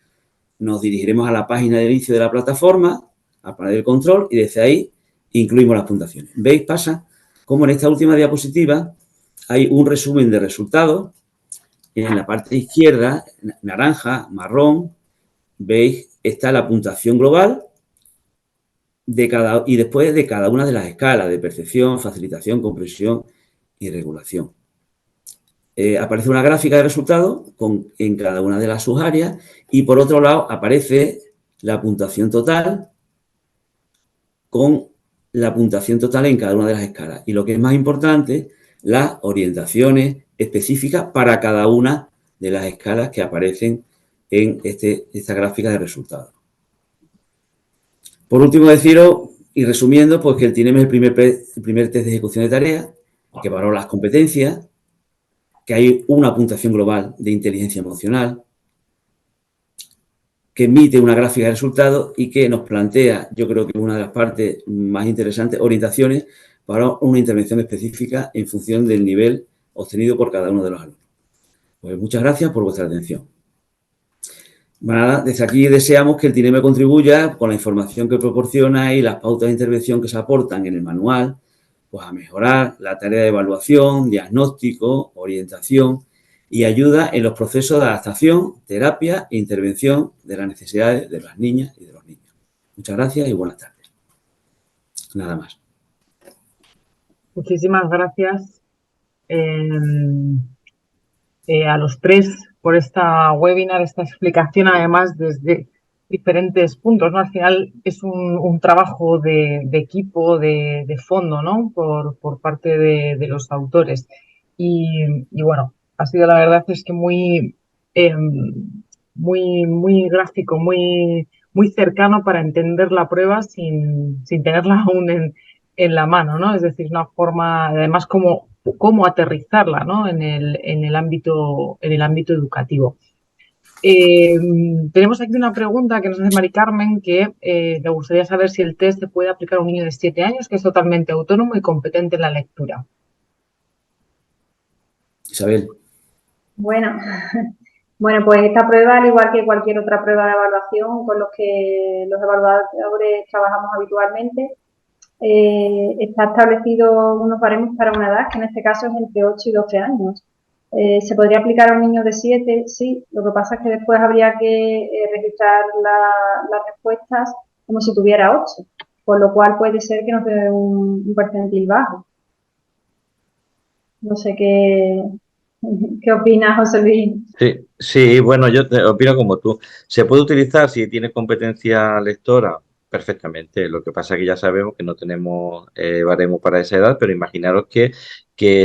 nos dirigiremos a la página de inicio de la plataforma, al panel de control, y desde ahí incluimos las puntuaciones. ¿Veis? Pasa como en esta última diapositiva hay un resumen de resultados. En la parte izquierda, naranja, marrón, veis, está la puntuación global y después de cada una de las escalas de percepción, facilitación, comprensión y regulación. Aparece una gráfica de resultados en cada una de las subáreas y por otro lado aparece la puntuación total con la puntuación total en cada una de las escalas. Y lo que es más importante, las orientaciones específicas para cada una de las escalas que aparecen en esta gráfica de resultados. Por último, deciros y resumiendo, pues que el TINEME es el primer test de ejecución de tareas que valora las competencias, que hay una puntuación global de inteligencia emocional, que emite una gráfica de resultados y que nos plantea, yo creo que una de las partes más interesantes, orientaciones para una intervención específica en función del nivel obtenido por cada uno de los alumnos. Pues muchas gracias por vuestra atención. Nada, desde aquí deseamos que el TINEME contribuya con la información que proporciona y las pautas de intervención que se aportan en el manual, pues a mejorar la tarea de evaluación, diagnóstico, orientación y ayuda en los procesos de adaptación, terapia e intervención de las necesidades de las niñas y de los niños. Muchas gracias y buenas tardes. Nada más. Muchísimas gracias a los tres por esta webinar, esta explicación, además desde diferentes puntos, ¿no? Al final es un trabajo de equipo, de fondo, ¿no? Por parte de los autores. Y bueno, ha sido, la verdad es que muy gráfico, muy cercano para entender la prueba sin tenerla aún en la mano, ¿no? Es decir, una forma, además, cómo aterrizarla, ¿no? en el ámbito educativo. Tenemos aquí una pregunta que nos hace Mari Carmen, que le gustaría saber si el test se puede aplicar a un niño de 7 años que es totalmente autónomo y competente en la lectura. Isabel. Bueno, pues esta prueba, al igual que cualquier otra prueba de evaluación con los que los evaluadores trabajamos habitualmente, está establecido unos baremos para una edad, que en este caso es entre 8 y 12 años. ¿Se podría aplicar a un niño de 7? Sí, lo que pasa es que después habría que registrar las respuestas como si tuviera 8, por lo cual puede ser que nos dé un percentil bajo. No sé qué opinas, José Luis. Sí, bueno, yo opino como tú. Se puede utilizar si tienes competencia lectora perfectamente. Lo que pasa es que ya sabemos que no tenemos baremo para esa edad, pero imaginaros que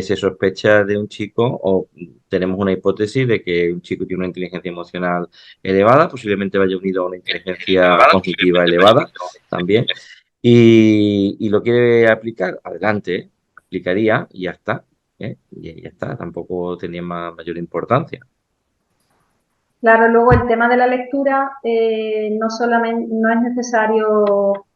se sospecha de un chico o tenemos una hipótesis de que un chico tiene una inteligencia emocional elevada, posiblemente vaya unido a una inteligencia cognitiva elevada también, y lo quiere aplicar, adelante, aplicaría y ya está. Y ya está, tampoco tenía mayor importancia. Claro, luego el tema de la lectura no es necesario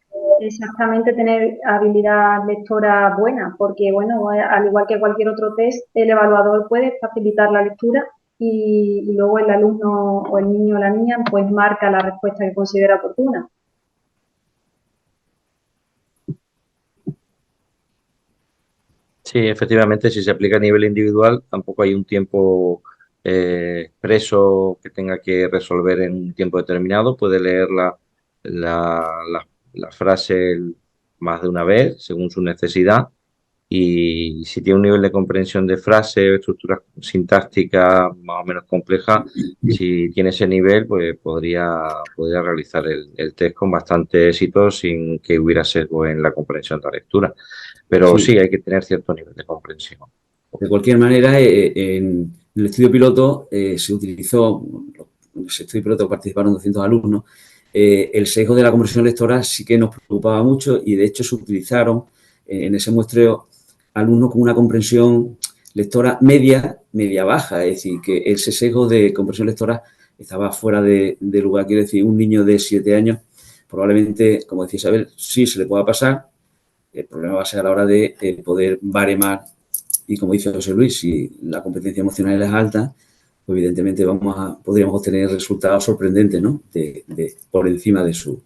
exactamente tener habilidad lectora buena, porque, bueno, al igual que cualquier otro test, el evaluador puede facilitar la lectura y luego el alumno o el niño o la niña pues marca la respuesta que considera oportuna. Sí, efectivamente, si se aplica a nivel individual, tampoco hay un tiempo expreso que tenga que resolver en un tiempo determinado. Puede leer la frase más de una vez, según su necesidad. Y si tiene un nivel de comprensión de frase, estructura sintáctica más o menos compleja, si tiene ese nivel, pues podría realizar el test con bastante éxito sin que hubiera sesgo en la comprensión de la lectura. Pero Sí. sí, hay que tener cierto nivel de comprensión. De cualquier manera, en el estudio piloto se utilizó, en ese estudio piloto participaron 200 alumnos, el sesgo de la comprensión lectora sí que nos preocupaba mucho y de hecho se utilizaron en ese muestreo alumnos con una comprensión lectora media, media-baja, es decir, que ese sesgo de comprensión lectora estaba fuera de lugar. Quiero decir, un niño de 7 años probablemente, como decía Isabel, sí se le pueda pasar. El problema va a ser a la hora de poder baremar y, como dice José Luis, si la competencia emocional es alta, pues evidentemente podríamos obtener resultados sorprendentes, ¿no? Por encima de su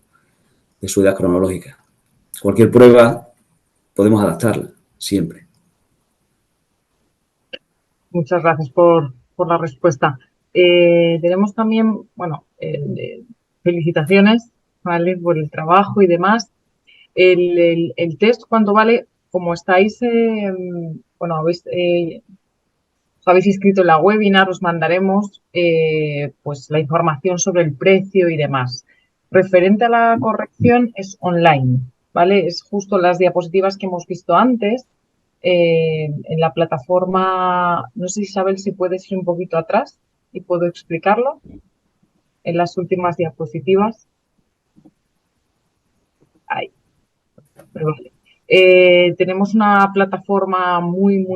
edad cronológica. Cualquier prueba podemos adaptarla, siempre. Muchas gracias por la respuesta. Tenemos también, bueno, felicitaciones, ¿vale? Por el trabajo y demás. El test, ¿cuánto vale? Como estáis, bueno, os habéis inscrito en la webinar, os mandaremos pues la información sobre el precio y demás. Referente a la corrección, es online, ¿vale? Es justo las diapositivas que hemos visto antes. En la plataforma, no sé, Isabel, si puedes ir un poquito atrás y puedo explicarlo. En las últimas diapositivas. Ahí. Vale. Tenemos una plataforma muy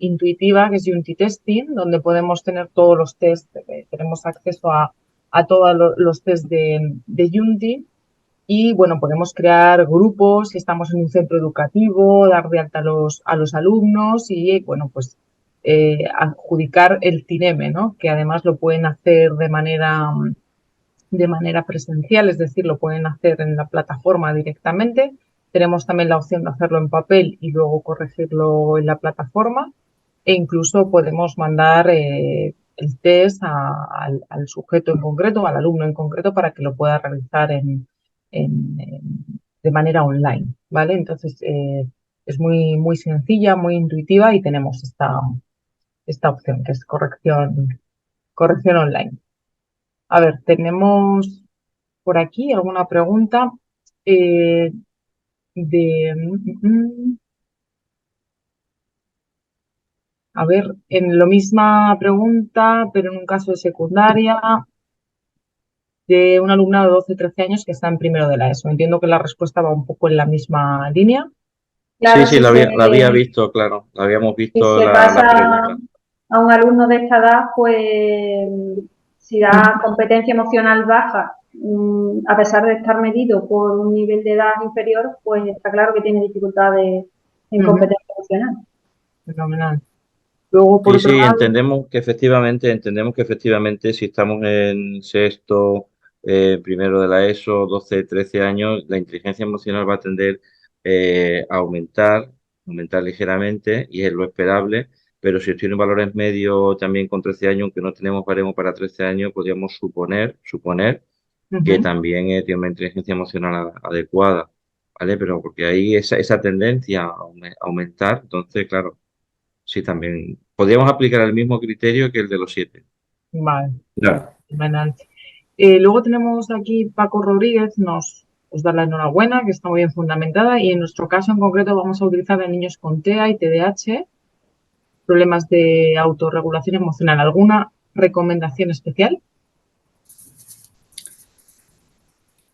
intuitiva que es Unity Testing, donde podemos tener todos los tests, tenemos acceso a todos los tests de Unity y, bueno, podemos crear grupos si estamos en un centro educativo, dar de alta a los alumnos y, bueno, pues adjudicar el TINEME, ¿no? Que además lo pueden hacer de manera presencial, es decir, lo pueden hacer en la plataforma directamente. Tenemos también la opción de hacerlo en papel y luego corregirlo en la plataforma e incluso podemos mandar el test al sujeto en concreto, al alumno en concreto, para que lo pueda realizar de manera online, ¿vale? Entonces, es muy sencilla, muy intuitiva y tenemos esta opción que es corrección online. A ver, tenemos por aquí alguna pregunta eh, de... A ver, en la misma pregunta, pero en un caso de secundaria, de un alumnado de 12, 13 años que está en primero de la ESO. Entiendo que la respuesta va un poco en la misma línea. Sí, Claro, sí, la había visto, claro, la habíamos si visto se la pasa pregunta. a un alumno de esta edad, pues si da competencia emocional baja, a pesar de estar medido por un nivel de edad inferior, pues está claro que tiene dificultades en competencia emocional. Fenomenal. Luego, por Sí, otro sí, lado... entendemos que efectivamente si estamos en sexto, primero de la ESO, 12, 13 años, la inteligencia emocional va a tender aumentar ligeramente y es lo esperable, pero si estoy en valores medios también con 13 años, aunque no tenemos baremo para 13 años, podríamos suponer que también tiene una inteligencia emocional adecuada, ¿vale? Pero porque hay esa tendencia a aumentar, entonces, claro. Sí, también. Podríamos aplicar el mismo criterio que el de los 7. Vale, Claro. fenomenal. Luego tenemos aquí Paco Rodríguez, os da la enhorabuena, que está muy bien fundamentada, y en nuestro caso en concreto vamos a utilizar a niños con TEA y TDAH, problemas de autorregulación emocional. ¿Alguna recomendación especial?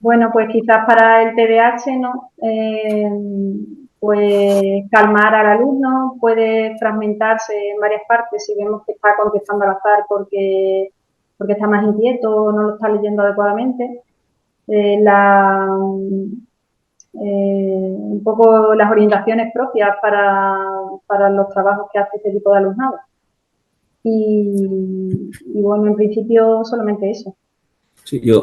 Bueno, pues quizás para el TDAH, ¿no? Pues calmar al alumno, puede fragmentarse en varias partes si vemos que está contestando al azar porque está más inquieto o no lo está leyendo adecuadamente. un poco las orientaciones propias para los trabajos que hace este tipo de alumnado. Y bueno, en principio solamente eso. Sí, yo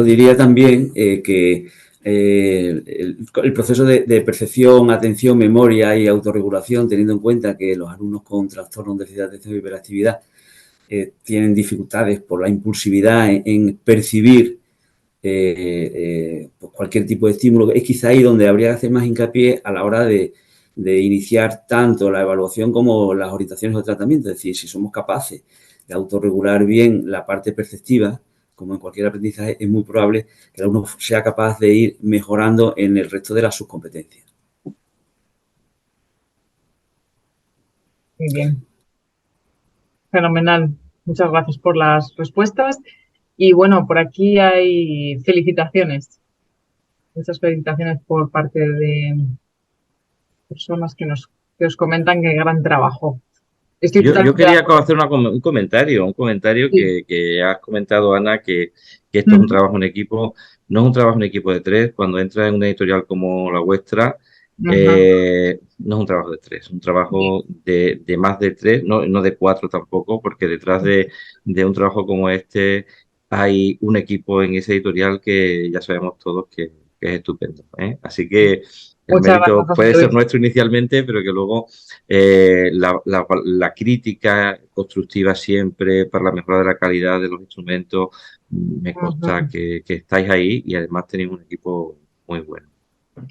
diría también que el proceso de percepción, atención, memoria y autorregulación, teniendo en cuenta que los alumnos con trastornos de déficit de atención y hiperactividad tienen dificultades por la impulsividad en percibir pues cualquier tipo de estímulo, es quizá ahí donde habría que hacer más hincapié a la hora de iniciar tanto la evaluación como las orientaciones o tratamientos. Es decir, si somos capaces de autorregular bien la parte perceptiva, como en cualquier aprendizaje, es muy probable que el alumno sea capaz de ir mejorando en el resto de las subcompetencias. Muy bien. Fenomenal. Muchas gracias por las respuestas. Y bueno, por aquí hay felicitaciones. Muchas felicitaciones por parte de personas que os comentan que gran trabajo. Estoy Yo totalmente de quería acuerdo. hacer un comentario Sí. que has comentado, Ana, que esto es un trabajo en equipo. No es un trabajo en equipo de tres. Cuando entras en una editorial como la vuestra, Ajá. no es un trabajo de tres, es un trabajo de más de tres, no de cuatro tampoco, porque detrás de un trabajo como este hay un equipo en esa editorial que ya sabemos todos que es estupendo, ¿eh? Así que el Muchas mérito gracias, José puede ser Luis. nuestro inicialmente, pero que luego la crítica constructiva siempre para la mejora de la calidad de los instrumentos, me consta Ujú. que estáis ahí y además tenéis un equipo muy bueno.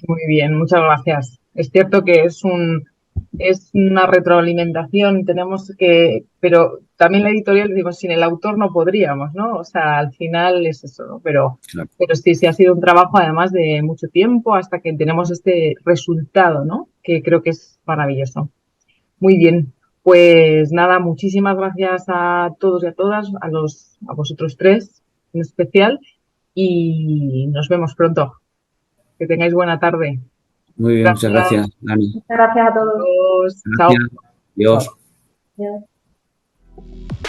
Muy bien, muchas gracias. Es cierto que es una retroalimentación, pero también la editorial, digo, sin el autor no podríamos, ¿no? O sea, al final es eso, ¿no? Claro. Pero sí ha sido un trabajo además de mucho tiempo hasta que tenemos este resultado, ¿no? Que creo que es maravilloso. Muy bien. Pues nada, muchísimas gracias a todos y a todas, a vosotros tres en especial, y nos vemos pronto. Que tengáis buena tarde. Muy bien, muchas Gracias. gracias, Dani. Muchas gracias a todos. Adiós. Chao. Gracias. Adiós. Chao. Adiós.